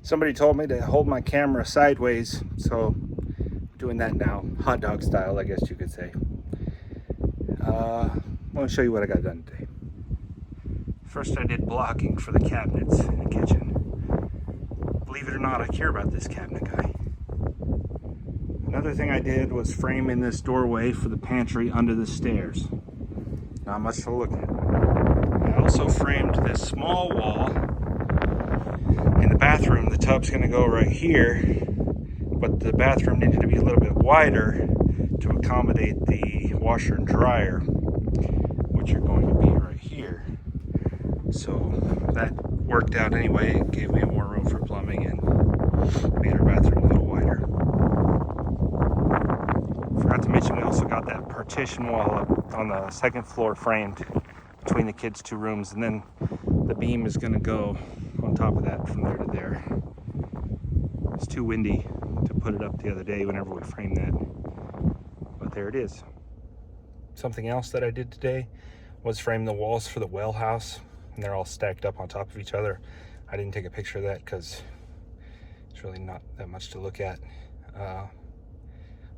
Somebody told me to hold my camera sideways, so I'm doing that now, hot dog style, I guess you could say. I want to show you what I got done today. First, I did blocking for the cabinets in the kitchen. Believe it or not, I care about this cabinet guy. Another thing I did was frame in this doorway for the pantry under the stairs. Not much to look at. I also framed this small wall in the bathroom. The tub's going to go right here, but the bathroom needed to be a little bit wider to accommodate the washer and dryer, which are going to be right here. So that worked out anyway. It gave me more room for plumbing and made our bathroom a little wider. Forgot to mention we also got that partition wall up on the second floor framed between the kids' two rooms, and then the beam is going to go on top of that from there to there. It's too windy to put it up the other day whenever we framed that, but there it is. Something else that I did today was frame the walls for the well house, and they're all stacked up on top of each other. I didn't take a picture of that because it's really not that much to look at.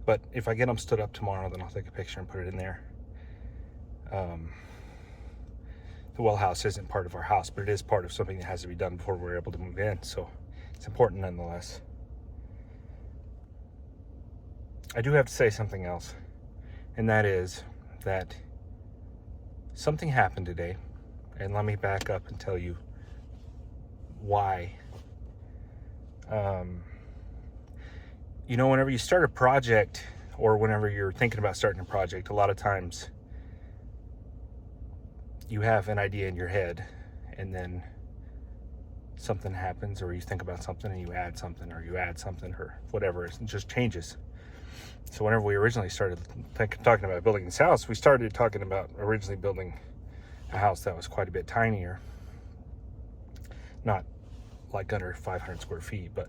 But if I get them stood up tomorrow, then I'll take a picture and put it in there. The well house isn't part of our house, but it is part of something that has to be done before we're able to move in, so it's important nonetheless. I do have to say something else, and that is that something happened today, and let me back up and tell you why. You know, whenever you start a project, or whenever you're thinking about starting a project, a lot of times you have an idea in your head, and then something happens, or you think about something and you add something, or whatever. It just changes. So whenever we originally started talking about building this house, we started talking about originally building a house that was quite a bit tinier. Not like under 500 square feet, but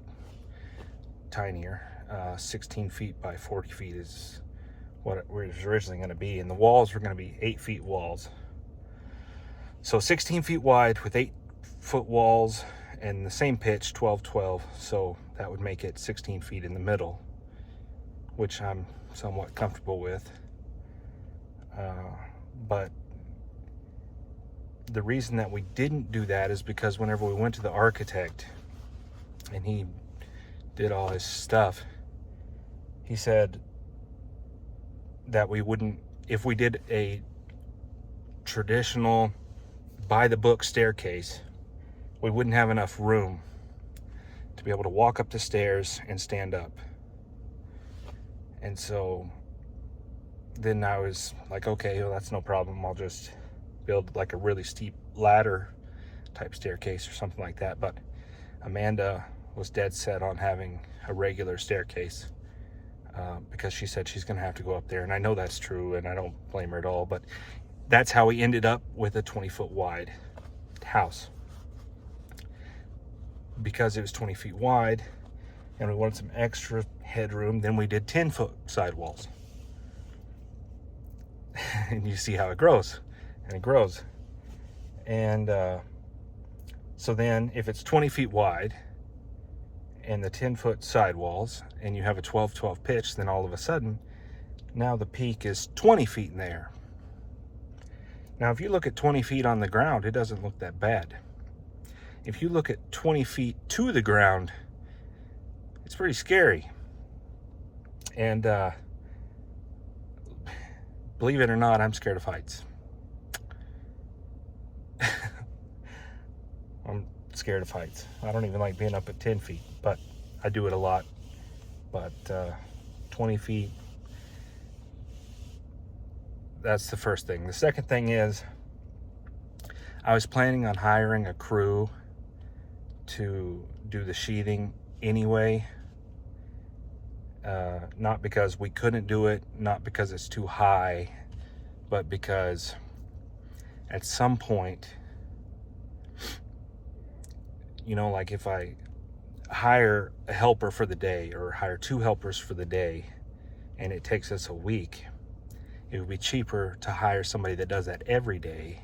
tinier. 16 feet by 40 feet is what it was originally going to be. And the walls were going to be 8 feet walls. So 16 feet wide with 8-foot walls and the same pitch, 12-12. So that would make it 16 feet in the middle, which I'm somewhat comfortable with. But the reason that we didn't do that is because whenever we went to the architect and he did all his stuff, he said that we wouldn't, if we did a traditional by the book staircase, we wouldn't have enough room to be able to walk up the stairs and stand up. And so then I was like, okay, well, that's no problem. I'll just build like a really steep ladder type staircase or something like that. But Amanda was dead set on having a regular staircase because she said she's going to have to go up there. And I know that's true, and I don't blame her at all. But that's how we ended up with a 20-foot wide house. Because it was 20 feet wide and we wanted some extra headroom, then we did 10-foot sidewalls. And you see how it grows, and it grows. And so then if it's 20 feet wide and the 10-foot sidewalls and you have a 12-12 pitch, then all of a sudden now the peak is 20 feet in the air. Now if you look at 20 feet on the ground, it doesn't look that bad. If you look at 20 feet to the ground, it's pretty scary. And believe it or not, I'm scared of heights. I'm scared of heights. I don't even like being up at 10 feet, but I do it a lot. But 20 feet, that's the first thing. The second thing is I was planning on hiring a crew to do the sheathing anyway. Not because we couldn't do it, not because it's too high, but because at some point, you know, like if I hire a helper for the day or hire 2 helpers for the day and it takes us a week, it would be cheaper to hire somebody that does that every day,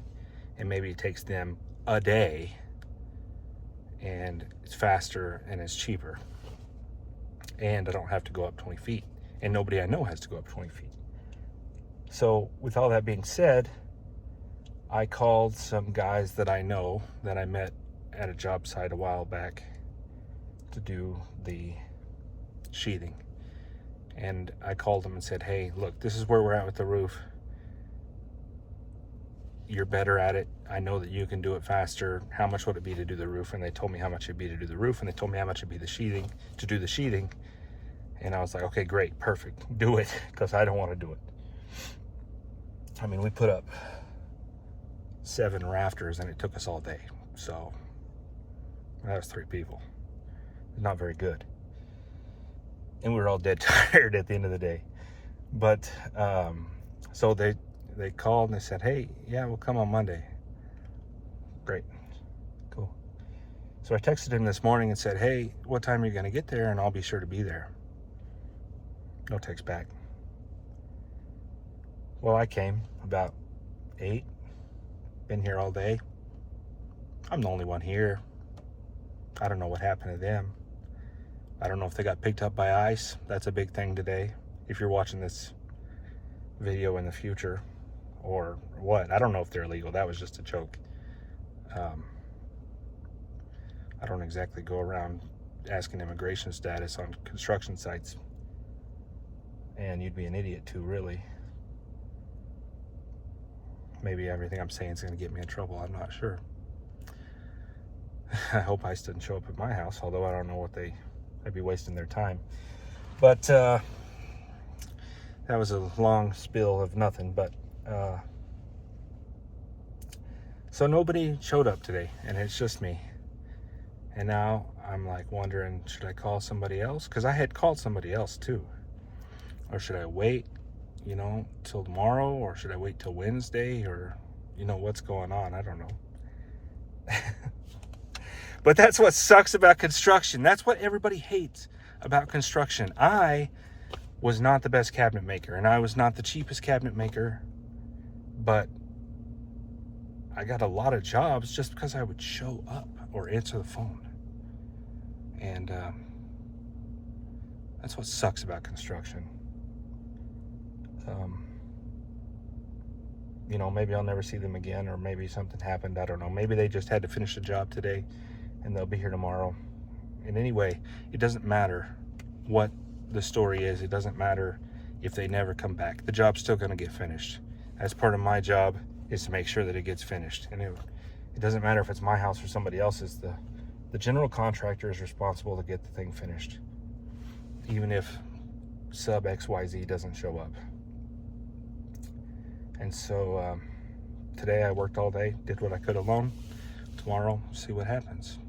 and maybe it takes them a day and it's faster and it's cheaper. And I don't have to go up 20 feet. And nobody I know has to go up 20 feet. So with all that being said, I called some guys that I know that I met at a job site a while back to do the sheathing. And I called them and said, hey, look, this is where we're at with the roof. You're better at it. I know that you can do it faster. How much would it be to do the roof? And they told me how much it'd be to do the roof, and they told me how much it'd be to do the sheathing. And I was like, okay, great, perfect. Do it, because I don't want to do it. I mean, we put up 7 rafters, and it took us all day. So that was 3 people. Not very good. And we were all dead tired at the end of the day. But so they called and they said, hey, yeah, we'll come on Monday. Great. Cool. So I texted him this morning and said, hey, what time are you going to get there? And I'll be sure to be there. No text back. Well, I came about 8. Been here all day. I'm the only one here. I don't know what happened to them. I don't know if they got picked up by ICE. That's a big thing today. If you're watching this video in the future, or what, I don't know if they're illegal. That was just a joke. I don't exactly go around asking immigration status on construction sites, and you'd be an idiot too, really. Maybe everything I'm saying is going to get me in trouble. I'm not sure. I hope ICE didn't show up at my house, although I don't know what I'd be wasting their time. But that was a long spiel of nothing. But so nobody showed up today, and it's just me. And now I'm like wondering, should I call somebody else? Because I had called somebody else too. Or should I wait, till tomorrow? Or should I wait till Wednesday? Or, what's going on? I don't know. But that's what sucks about construction. That's what everybody hates about construction. I was not the best cabinet maker, and I was not the cheapest cabinet maker, but I got a lot of jobs just because I would show up or answer the phone. And that's what sucks about construction. Maybe I'll never see them again, or maybe something happened. I don't know. Maybe they just had to finish the job today and they'll be here tomorrow. And anyway, it doesn't matter what the story is. It doesn't matter if they never come back. The job's still going to get finished. As part of my job is to make sure that it gets finished. And it doesn't matter if it's my house or somebody else's. The general contractor is responsible to get the thing finished, even if sub XYZ doesn't show up. And so today I worked all day, did what I could alone. Tomorrow, see what happens.